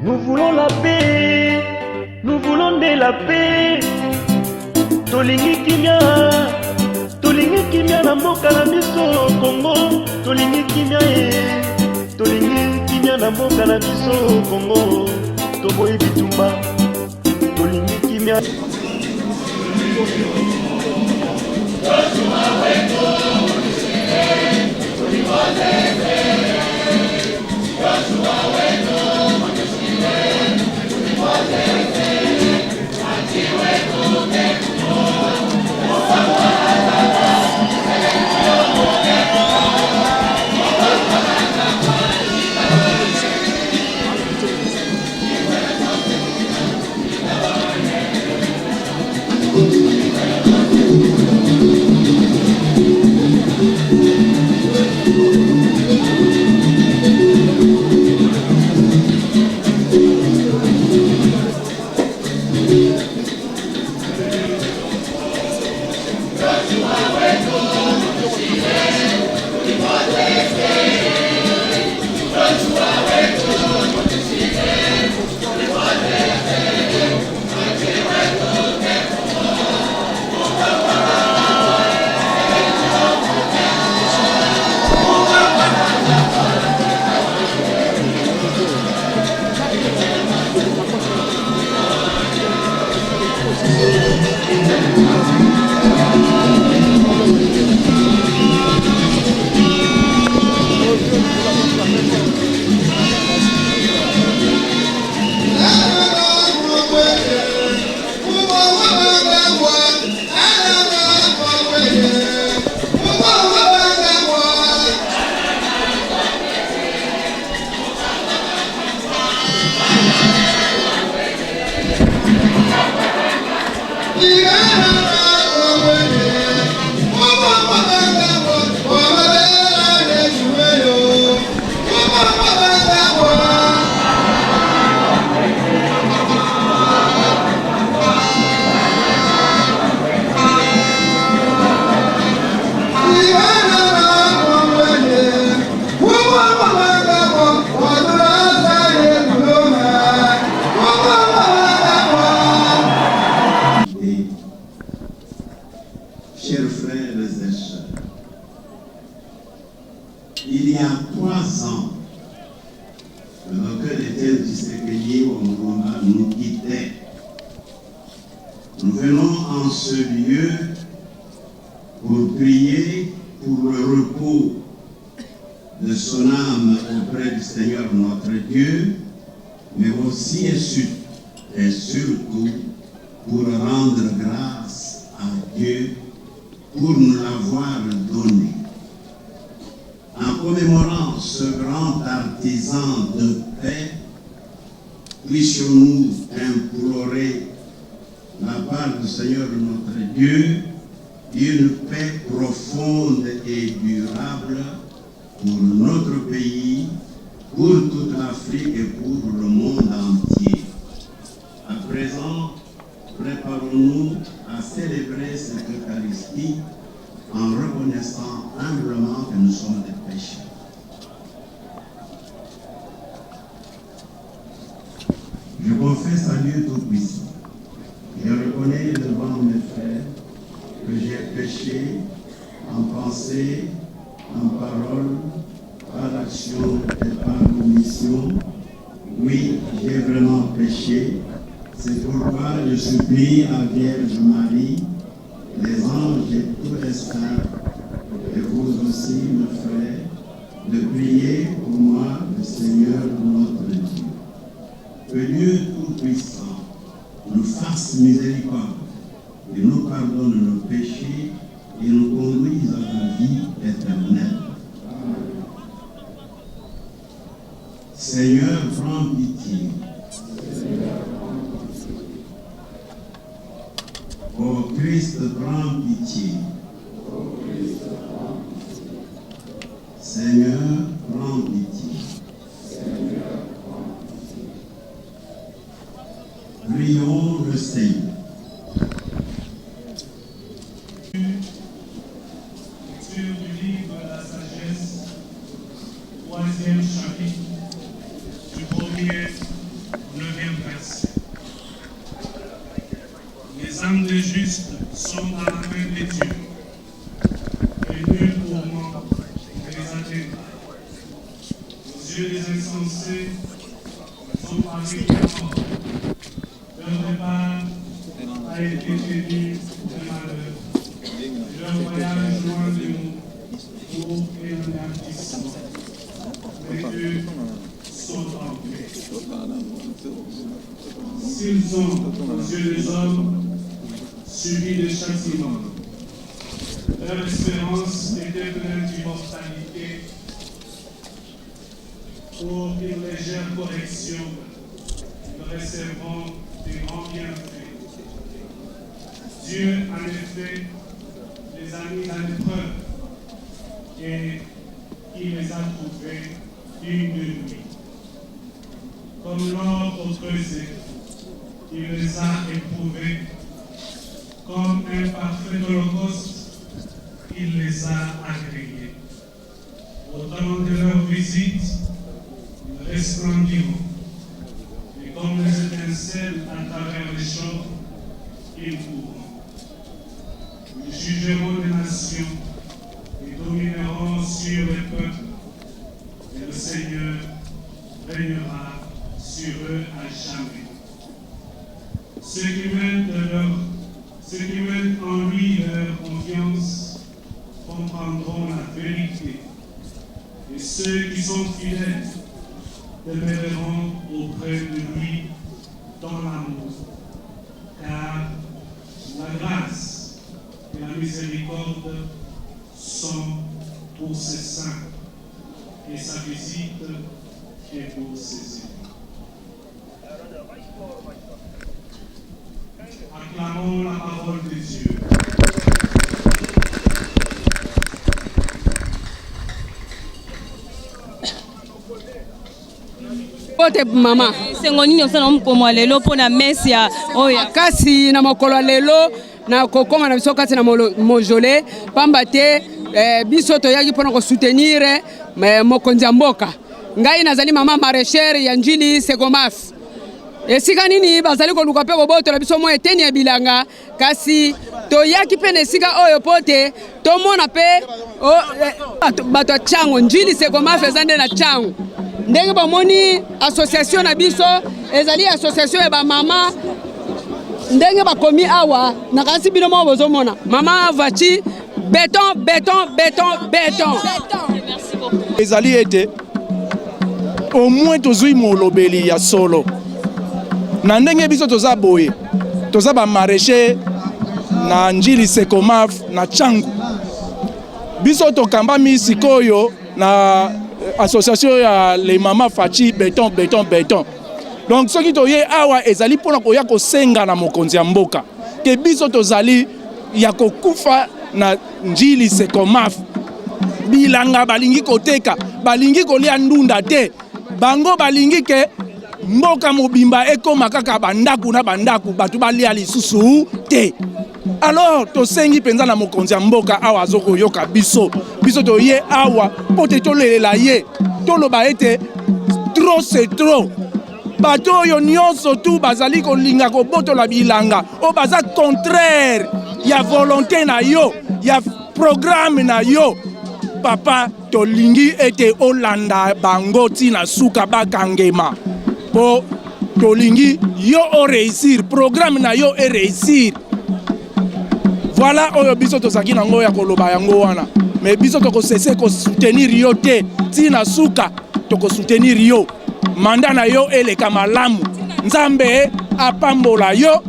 Nous voulons la paix, nous voulons de la paix. Tolingi kimia na mboka na biso Congo. Tolingi kimia na mboka na biso Congo. Toboyi bitumba, tolingi kimia. Chers frères et sœurs, il y a 3 ans, le docteur Étienne Tshisekedi Omulumba nous quittait. Nous venons en ce lieu pour prier pour le repos de son âme auprès du Seigneur notre Dieu, mais aussi et surtout pour rendre grâce à Dieu pour nous l'avoir donné. En commémorant ce grand artisan de paix, puissions-nous implorer la part du Seigneur notre Dieu, une paix profonde et durable pour notre pays, pour toute l'Afrique et pour le monde entier. À présent, préparons-nous à célébrer cette Eucharistie en reconnaissant humblement que nous sommes des pécheurs. Je confesse à Dieu Tout-Puissant. Je reconnais devant mes frères que j'ai péché en pensée, en parole, par action et par omission. Oui, j'ai vraiment péché. C'est pourquoi je supplie à Vierge Marie, les anges et tous les saints, et vous aussi, mes frères, de prier pour moi, le Seigneur notre Dieu. Que Dieu Tout-Puissant nous fasse miséricorde et nous pardonne nos péchés et nous conduise à la vie éternelle. Seigneur, prends pitié. Ô Christ, prends pitié. Seigneur, prends pitié. Prions le Seigneur. Les âmes des justes sont dans la main de Dieu. Et nul tourment ne les atteindra. Aux yeux des insensés, ils sont parvenus à mort. Leur départ a été tenu de malheur. Leur voyage loin de nous pour l'anéantissement. Mais eux sont en paix. S'ils ont, aux yeux des hommes, subi des châtiments, leur espérance était pleine d'immortalité. Pour une légère correction, nous réservons des grands bienfaits. Dieu, en effet, les a mis à l'épreuve et il les a trouvés dignes de lui. Comme l'or au creuset, il les a éprouvés. Comme un parfait holocauste, il les a agréés. Au temps de leur visite, ils resplendiront. Et comme les étincelles à travers les champs, ils courront. Ils jugeront les nations et domineront sur les peuples. Et le Seigneur régnera sur eux à jamais. Ceux qui mettent en lui leur confiance comprendront la vérité. Et ceux qui sont fidèles demeureront auprès de lui dans l'amour. Car la grâce et la miséricorde sont pour ses saints et sa visite est pour ses élus. Acclamons la parole de Dieu. Pote mama sengoni nyosana mkomo lelo pona mesia oya kasi na mokolo lelo na kokoma na biso kasi na mojole pamba te biso toyaki pona ko soutenir mokonzi mboka ngai nazali mama maraîchère ya Njili Secomaf esika nini bazali koluka pe kobotola biso mo eteni ya bilanga kasi toyaki pe nesika oyo pote tomona pe bato chango Njili Secomaf ezande na chango ndenge bamoni association na biso ezali association ya ba mama ndenge bakomi awa na kasi bino mo bozomona mama vachi béton béton béton béton. Merci beaucoup. Ezali ete au moins tozui molobeli ya solo na ndenge biso toza boye toza ba maraîcher na Njili Secomaf na changu biso tokambami sikoyo na association ya les mamas fachi béton béton béton donc ce qui toye awa ezali pona koya kosenga na mokonzi ya mboka ke biso tozali ya kokufa na Njili Secomaf bilanga balingi koteka balingi kolia ndunda te bango balingi ke mboka mobimba ekoma kaka bandaku na bandaku batu balia lisusu te. Alors tosengi penza na mokonzi ya mboka awa azoko yoka biso toye awa pote tolelela ye toloba ete trop c'est trop bato oyo nyonso tu bazali kolinga kobotola bilanga o baza contraire ya volonté na yo ya programme na yo papa tolingi ete olanda bango tina suka bakangema po tolingi yo o réussir programme na yo e réussir. Voilà oyo biso tozaki nango ya koloba yango wana mais biso toko cesser ko soutenir yo te tina suka toko soutenir yo manda na yo eleka malamu nzambe apambola yo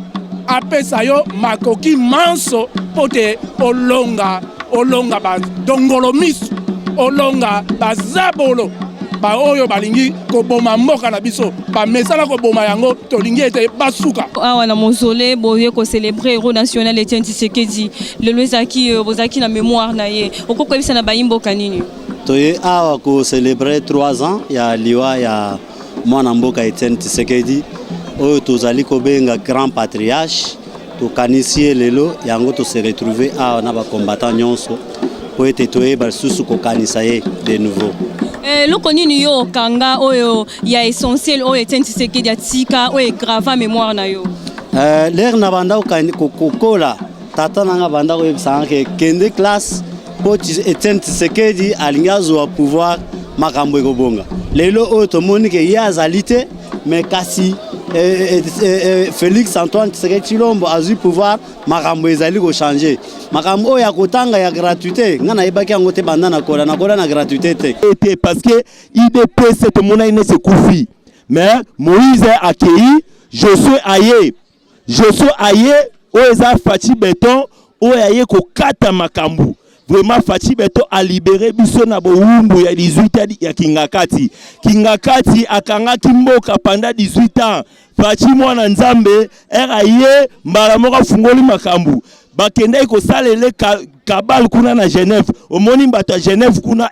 apesa yo makoki manso pote olonga ba dongolo misu olonga bazabolo ba oyo balingi koboma mboka na biso ba mesala koboma yango tolingi ete basuka awa na mosole boye ko célébrer héros national Etienne Tshisekedi le lozaki bozaki na mémoire na ye okoko bisa na bayimbo kanini toye awa ko célébrer 3 ans ya liwa ya mwana mboka Etienne Tshisekedi oyo tozali kobenga grand patriarche to kanisie lelo yango to se retrouver awa na ba combattant nyonso po ete toye basusu ko kanisa ye de nouveau. Loko nini yo kanga oyo ya essentiel oyo Etienne Tshisekedi atika oyo grava mémoire na yo L'air na banda kokola tata nanga banda koyebisanga ke kende classe po Etienne Tshisekedi alingi azwa pouvoir makambo ekobonga. Lelo oyo tomoni ke ye azali te mais kasi Félix Antoine Tshisekedi Tshilombo azwi pouvoir makambo ezali ko changer. Makambo oyo ya kotanga ya gratuité nga nayebaki yango te banda nakola na gratuité te. Parce que IDP cette monnaie ne se koufi. Mais Moïse a accueilli Josué Aye oza Fachi Beton oyaye ko kata makambu. Vraiment Fachi Beton a libéré biso na boumbu ya 18 ans ya Kingakati akanga kimboka pendant 18 ans. Fachi mwana nzambe eraye mbala moko fungoli makambu. Bakenda ko salele kabal kuna na Genève. Omoni bato ya Genève kuna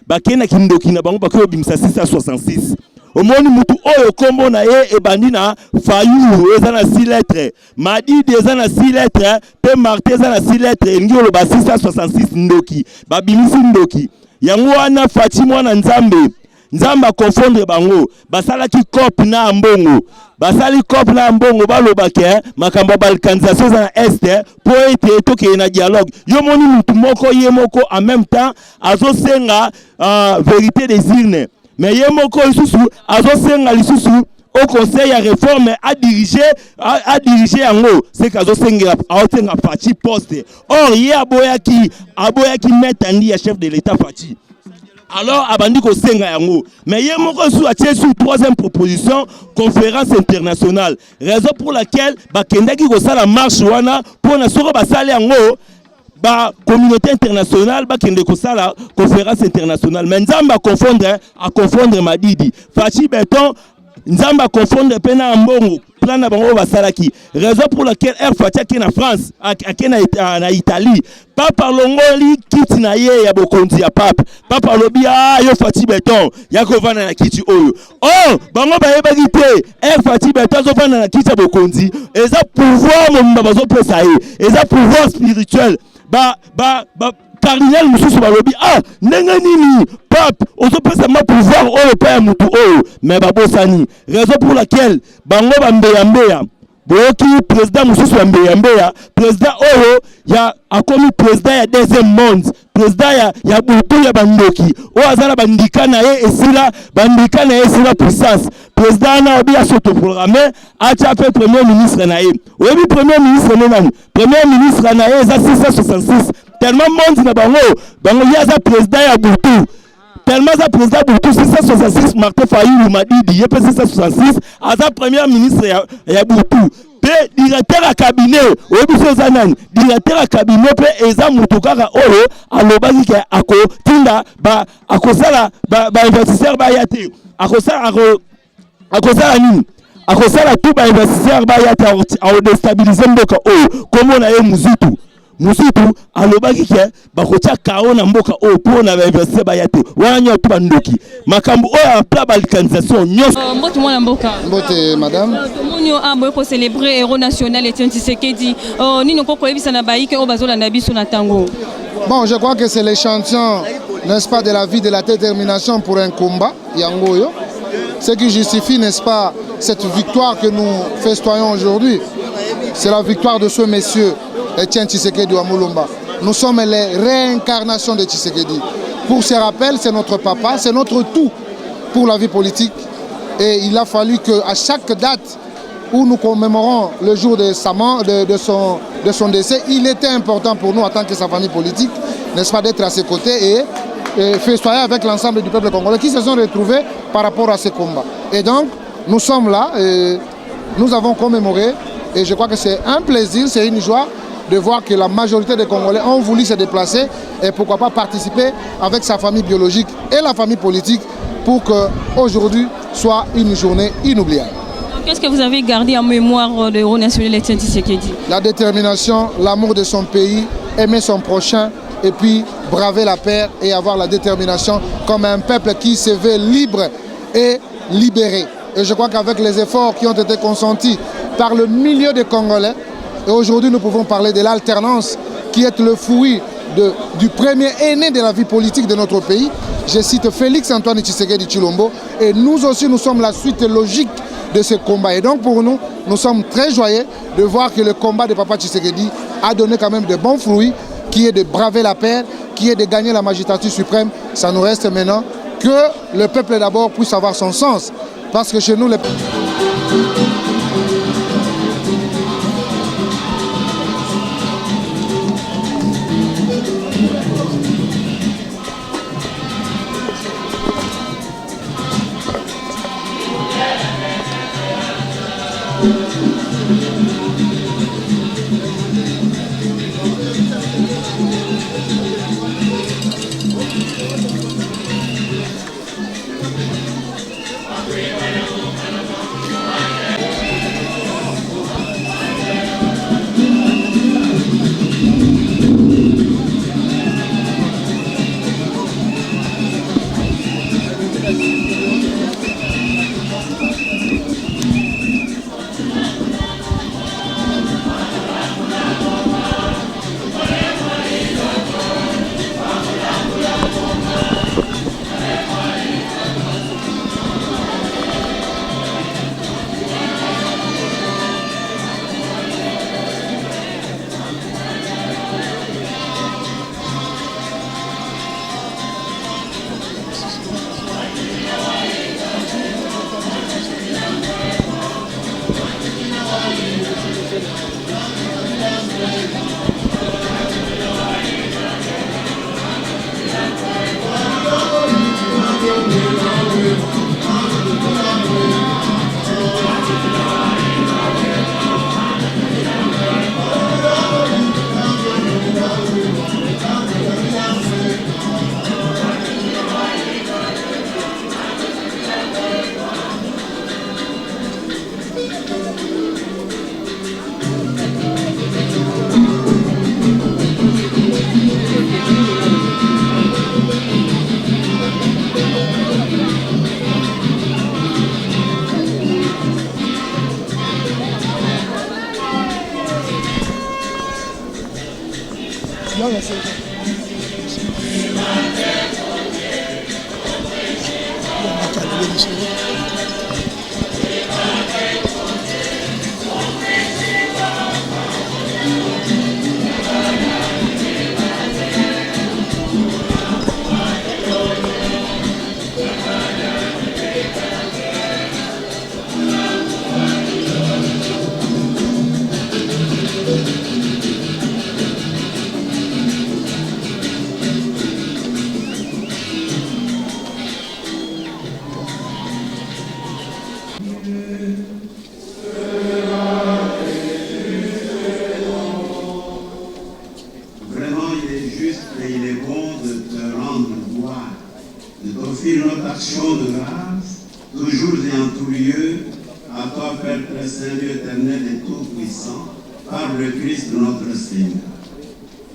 bakenda kindoki na bango bakoyo bimisa 666. Omoni mutu oyo kombo na ye ebandi na Fayulu eza na 6 lettres, Madidi eza na 6 lettres, pe Martin eza na 6 lettres, ngi oloba 666 ndoki, babimisi ndoki. Yango wana Fachi mwana Nzambe confondre bango, basalaki cop na mbongo. Basali cop na mbongo baloba ke makambo balkanisation za na est po ete toke na dialogue. Yo moni mutu moko ye moko en même temps azosenga vérité des urnes. Mais ye moko isusu azosenga lisusu au conseil ya réforme a diriger yango c'est kazosenga aotenga Fachi poste. Or ye aboyaki metandi ya chef de l'état Fachi. Alors abandi ko senga yango mais ye moko sou atie sur troisième proposition conférence internationale, raison pour laquelle bakendaki ko sala marche wana pour na soko basale yango ba communauté internationale bakende ko sala conférence internationale. Mais Nzamba confondre Madidi Fachi Beton Nzamba confondre pena mbongo plan na bango basalaki, raison pour laquelle Air Fachi ki na France na Italie papa longoli kiti na ye ya bokonzi ya papa lobi yo Fachi Beton ya kovana na kiti oyo bango bayebaki te Air Fachi Beton zo vana na kiti ya bokonzi eza pouvoir momba bazo pesa ye eza pouvoir spirituel cardinal mususu balobi ndenge nini pape ozopesa ma pouvoir oyo pa ya mutu oyo mais babosani, raison pour laquelle bango bambeya boyoki président mususu bambeya président oyo ya akomi président ya deuxième monde, président ya butu ya bandoki oyo azala bandika na ye esila puissance. Président na obi asotoprogramme acha pe premier ministre na ye oyebi premier ministre nani premier ministre na ye eza 666 tellement monde na bango yaza président ya butu tellement za président butu 666 Martin Fayulu Madidi ye pe 666 aza premier ministre ya butu pe directeur à cabinet oyebi so nani directeur à cabinet pe eza mutu kaka oyo alobaki ke akotinda akosala ba investisseur bayate akosala nini akosala tout ba investisseur bayate a déstabiliser mboka oyo komo na ye muzitu alobaki ke bakotia kao na mboka oyo po na investisseur bayate wana tout bandoki makambo oyo a pla balkanisation nyos mbote mwana mboka mbote madame tomonio aboye ko célébrer héros national Etienne Tshisekedi nino ko koyebisa na baike o bazolanda biso na tango. Bon, je crois que c'est l'échantillon, n'est-ce pas, de la vie, de la détermination pour un combat yangoyo. Ce qui justifie, n'est-ce pas, cette victoire que nous festoyons aujourd'hui. C'est la victoire de ce monsieur Etienne Tshisekedi wa Mulumba. Nous sommes les réincarnations de Tshisekedi. Pour ce rappel, c'est notre papa, c'est notre tout pour la vie politique. Et il a fallu qu'à chaque date où nous commémorons le jour de son décès, il était important pour nous en tant que sa famille politique, n'est-ce pas, d'être à ses côtés et festoyer avec l'ensemble du peuple congolais qui se sont retrouvés par rapport à ce combat. Et donc, nous sommes là, et nous avons commémoré, et je crois que c'est un plaisir, c'est une joie de voir que la majorité des Congolais ont voulu se déplacer et pourquoi pas participer avec sa famille biologique et la famille politique pour qu'aujourd'hui soit une journée inoubliable. Qu'est-ce que vous avez gardé en mémoire de héros national Etienne Tshisekedi? La détermination, l'amour de son pays, aimer son prochain et puis braver la peur et avoir la détermination comme un peuple qui se veut libre et libéré. Et je crois qu'avec les efforts qui ont été consentis par le milieu des Congolais, et aujourd'hui nous pouvons parler de l'alternance qui est le fruit du premier aîné de la vie politique de notre pays. Je cite Félix Antoine Tshisekedi Tshilombo. Et nous aussi, nous sommes la suite logique de ce combat. Et donc pour nous, nous sommes très joyeux de voir que le combat de Papa Tshisekedi a donné quand même de bons fruits, qui est de braver la paix, qui est de gagner la magistrature suprême. Ça nous reste maintenant que le peuple d'abord puisse avoir son sens. Parce que chez nous,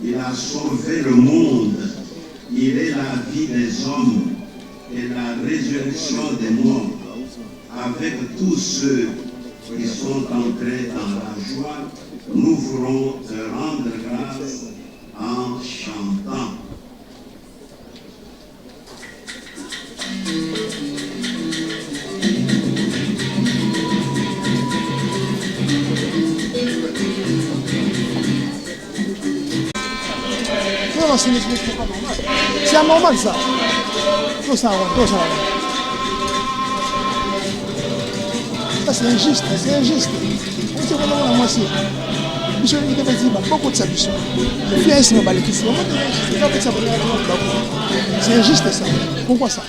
Il a sauvé le monde. Il est la vie des hommes et la résurrection des morts. Avec tous ceux qui sont entrés dans la joie, nous voulons te rendre grâce en chantant. C'est anormal ça. Tout ça. Ça c'est injuste, c'est injuste. On se voit moi aussi. Je vais dire beaucoup de ça. C'est injuste ça. Pourquoi ça?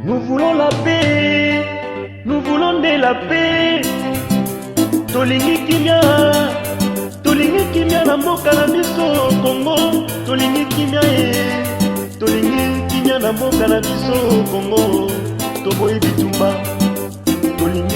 Nous voulons la paix, nous voulons de la paix. Tolingi kimia na mboka na biso Congo. Tolingi kimia na mboka na biso Congo. Toboyi bitumba. Tolingi